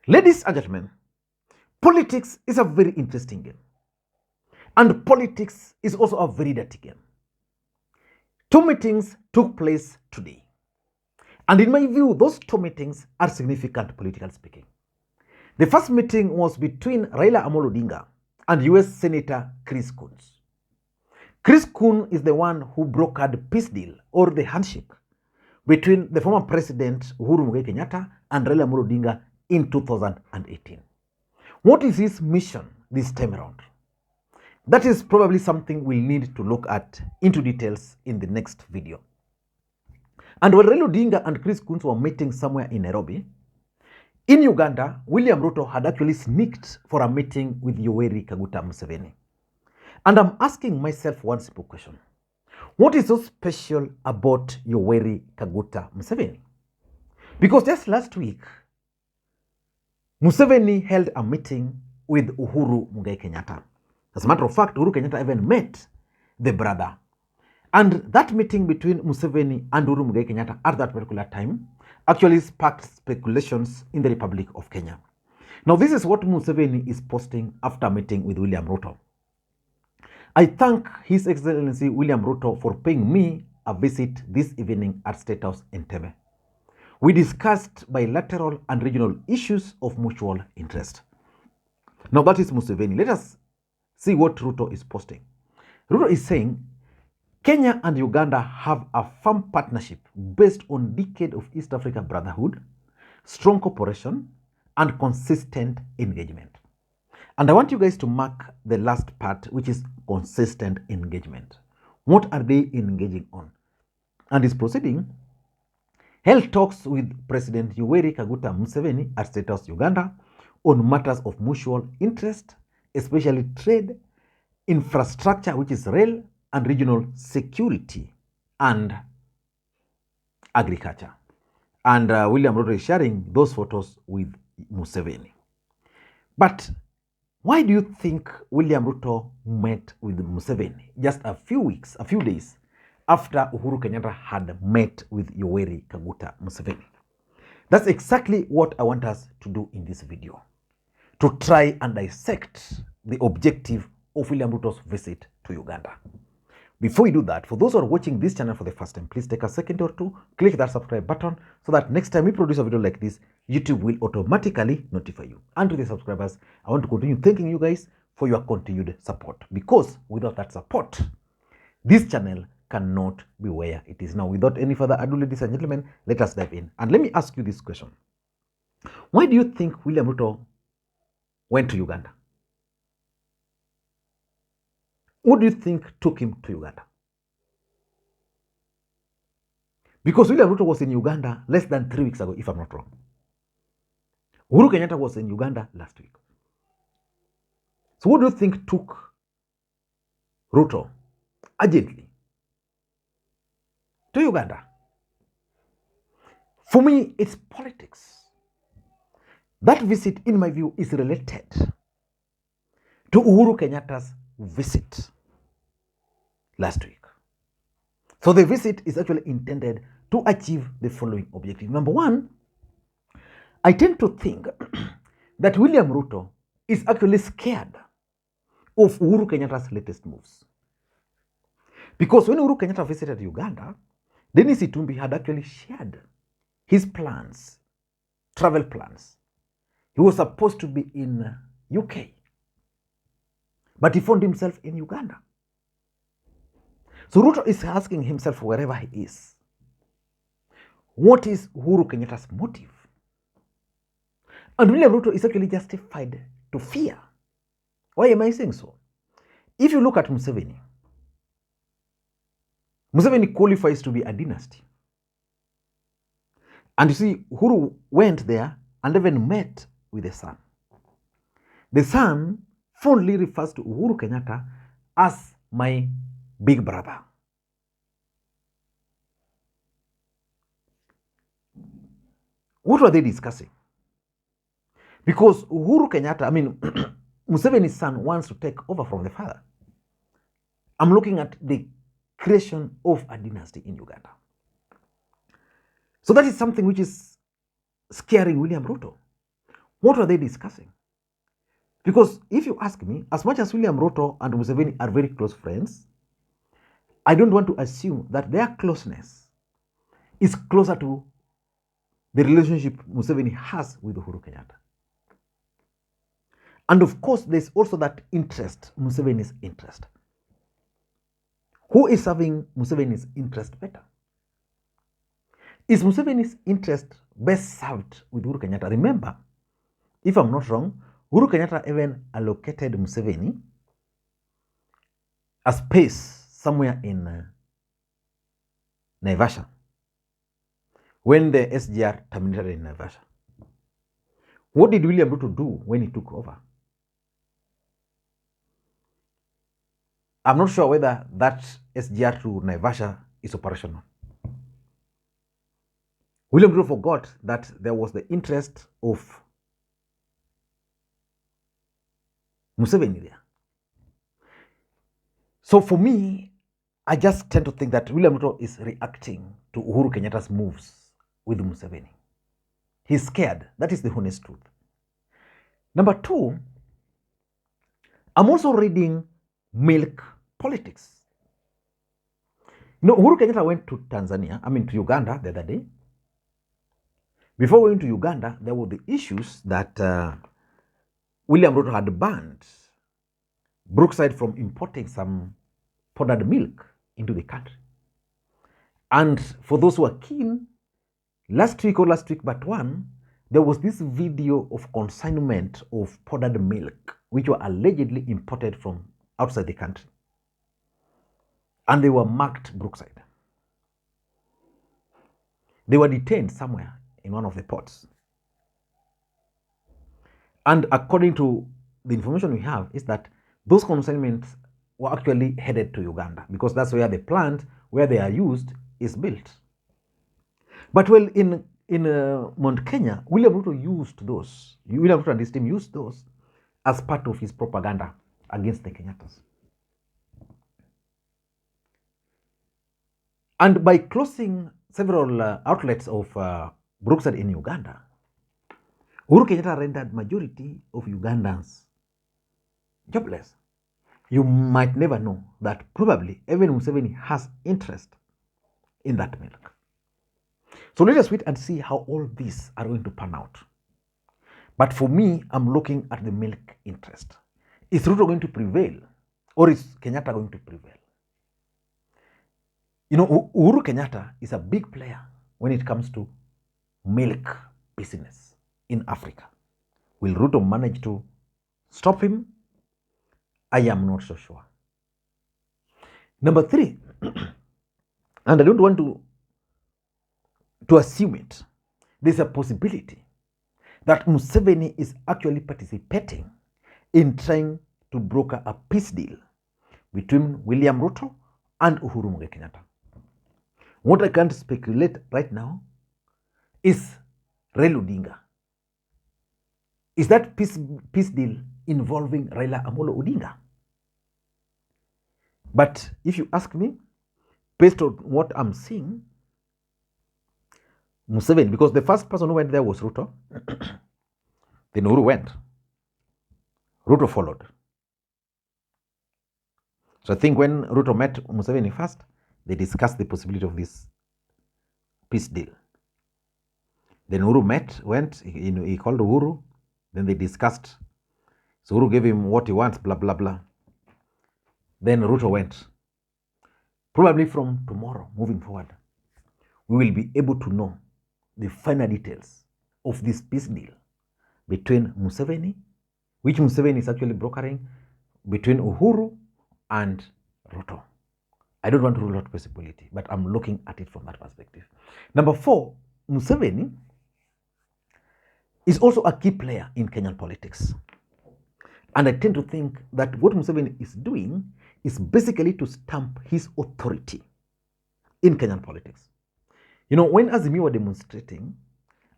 Ladies and gentlemen, politics is a very interesting game. And politics is also a very dirty game. Two meetings took place today. And in my view, those two meetings are significant, politically speaking. The first meeting was between Raila Amolo Odinga and US Senator Chris Coons. Chris Coons is the one who brokered the peace deal or the handshake between the former President Uhuru Kenyatta and Raila Amolo Odinga in 2018. What is his mission this time around? That is probably something we'll need to look at into details in the next video. And when Raila Odinga and Chris Coons were meeting somewhere in Nairobi, in Uganda, William Ruto had actually sneaked for a meeting with Yoweri Museveni. And I'm asking myself one simple question. What is so special about Yoweri Museveni? Because just last week, Museveni held a meeting with Uhuru Kenyatta. As a matter of fact, Uhuru Kenyatta even met the brother. And that meeting between Museveni and Uhuru Kenyatta at that particular time actually sparked speculations in the Republic of Kenya. Now, this is what Museveni is posting after meeting with William Ruto. I thank His Excellency William Ruto for paying me a visit this evening at State House in Entebbe. We discussed bilateral and regional issues of mutual interest. Now, that is Museveni. Let us see what Ruto is posting. Ruto is saying, Kenya and Uganda have a firm partnership based on decades of East Africa brotherhood, strong cooperation, and consistent engagement. And I want you guys to mark the last part, which is consistent engagement. What are they engaging on? And is proceeding, held talks with President Yoweri Museveni at State House, Uganda, on matters of mutual interest, especially trade, infrastructure, which is rail, and regional security and agriculture. And William Ruto is sharing those photos with Museveni. But why do you think William Ruto met with Museveni just a few days after Uhuru Kenyatta had met with Yoweri Museveni? That's exactly what I want us to do in this video, to try and dissect the objective of William Ruto's visit to Uganda. Before we do that, for those who are watching this channel for the first time, please take a second or two, click that subscribe button so that next time we produce a video like this, YouTube will automatically notify you. And to the subscribers, I want to continue thanking you guys for your continued support, because without that support, this channel cannot be where it is now. Without any further ado, ladies and gentlemen, let us dive in. And let me ask you this question. Why do you think William Ruto went to Uganda? What do you think took him to Uganda? Because William Ruto was in Uganda less than 3 weeks ago, if I'm not wrong. Uhuru Kenyatta was in Uganda last week. So what do you think took Ruto urgently to Uganda? For me, it's politics. That visit, in my view, is related to Uhuru Kenyatta's visit last week. So the visit is actually intended to achieve the following objective. Number one, I tend to think that William Ruto is actually scared of Uhuru Kenyatta's latest moves. Because when Uhuru Kenyatta visited Uganda, Dennis Itumbi had actually shared his plans, travel plans. He was supposed to be in UK, but he found himself in Uganda. So Ruto is asking himself, wherever he is, what is Uhuru Kenyatta's motive? And William Ruto is actually justified to fear. Why am I saying so? If you look at Museveni, Museveni qualifies to be a dynasty. And you see, Uhuru went there and even met with the son. The son fondly refers to Uhuru Kenyatta as my big brother. What were they discussing? Because Uhuru Kenyatta, Museveni's son wants to take over from the father. I'm looking at the creation of a dynasty in Uganda. So that is something which is scaring William Ruto. What were they discussing? Because if you ask me, as much as William Ruto and Museveni are very close friends, I don't want to assume that their closeness is closer to the relationship Museveni has with Uhuru Kenyatta. And of course, there's also that interest, Museveni's interest. Who is serving Museveni's interest better? Is Museveni's interest best served with Uhuru Kenyatta? Remember, if I'm not wrong, Uhuru Kenyatta even allocated Museveni a space somewhere in Naivasha when the SGR terminated in Naivasha. What did William Ruto do when he took over? I'm not sure whether that SGR to Naivasha is operational. William Ruto forgot that there was the interest of Museveni there. So for me, I just tend to think that William Ruto is reacting to Uhuru Kenyatta's moves with Museveni. He's scared. That is the honest truth. Number two, I'm also reading milk politics. You know, Uhuru Kenyatta went to to Uganda the other day. Before going to Uganda, there were the issues that William Ruto had banned Brookside from importing some powdered milk into the country. And for those who are keen, last week but one, there was this video of consignment of powdered milk, which were allegedly imported from outside the country. And they were marked Brookside. They were detained somewhere in one of the ports. And according to the information we have, is that those consignments were actually headed to Uganda because that's where the plant where they are used is built. But well, in Mount Kenya, William Ruto used those. William Ruto and his team used those as part of his propaganda against the Kenyattas. And by closing several outlets of Brookside in Uganda, Uhuru Kenyatta rendered majority of Ugandans jobless. You might never know that probably even Museveni has interest in that milk. So let us wait and see how all these are going to pan out. But for me, I'm looking at the milk interest. Is Ruto going to prevail or is Kenyatta going to prevail? You know, Uhuru Kenyatta is a big player when it comes to milk business in Africa. Will Ruto manage to stop him? I am not so sure. Number three, and I don't want to assume it, there's a possibility that Museveni is actually participating in trying to broker a peace deal between William Ruto and Uhuru Kenyatta. What I can't speculate right now is Raila Odinga. Is that peace deal involving Raila Amolo Odinga? But if you ask me, based on what I'm seeing, Museveni, because the first person who went there was Ruto, then Uhuru went. Ruto followed. So I think when Ruto met Museveni first, they discussed the possibility of this peace deal. Then Uhuru went, he called Uhuru, then they discussed. So Uhuru gave him what he wants, blah, blah, blah. Then Ruto went. Probably from tomorrow, moving forward, we will be able to know the final details of this peace deal between Museveni, which Museveni is actually brokering, between Uhuru and Ruto. I don't want to rule out possibility, but I'm looking at it from that perspective. Number four, Museveni is also a key player in Kenyan politics. And I tend to think that what Museveni is doing is basically to stamp his authority in Kenyan politics. You know, when Azimio were demonstrating,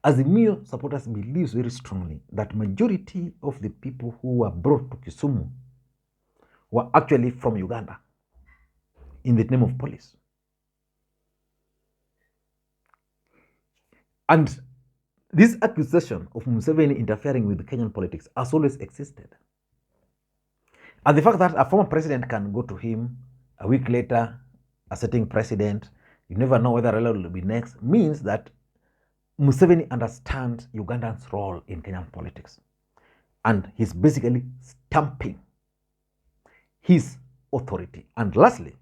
Azimio supporters believe very strongly that majority of the people who were brought to Kisumu were actually from Uganda in the name of police. And This accusation of Museveni interfering with Kenyan politics has always existed. And the fact that a former president can go to him a week later, a sitting president, you never know whether Raila will be next, means that Museveni understands Ugandan's role in Kenyan politics. And he's basically stamping his authority. And lastly,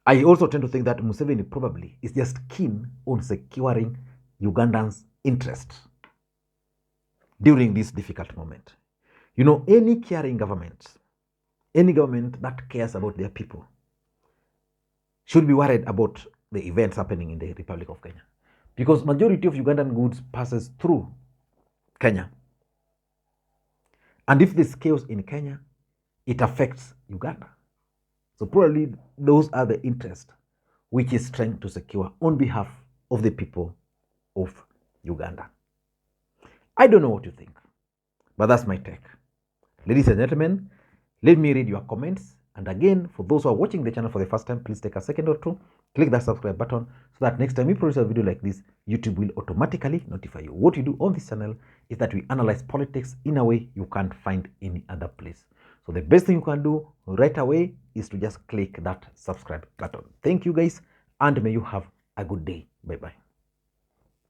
I also tend to think that Museveni probably is just keen on securing Ugandan's interest during this difficult moment. You know, any caring government, any government that cares about their people, should be worried about the events happening in the Republic of Kenya. Because majority of Ugandan goods passes through Kenya. And if there's chaos in Kenya, it affects Uganda. So probably those are the interests which is trying to secure on behalf of the people of Uganda. I don't know what you think, but that's my take. Ladies and gentlemen, let me read your comments. And again, for those who are watching the channel for the first time, please take a second or two, click that subscribe button so that next time we produce a video like this, YouTube will automatically notify you. What we do on this channel is that we analyze politics in a way you can't find any other place. So the best thing you can do right away is to just click that subscribe button. Thank you guys, and may you have a good day. Bye-bye.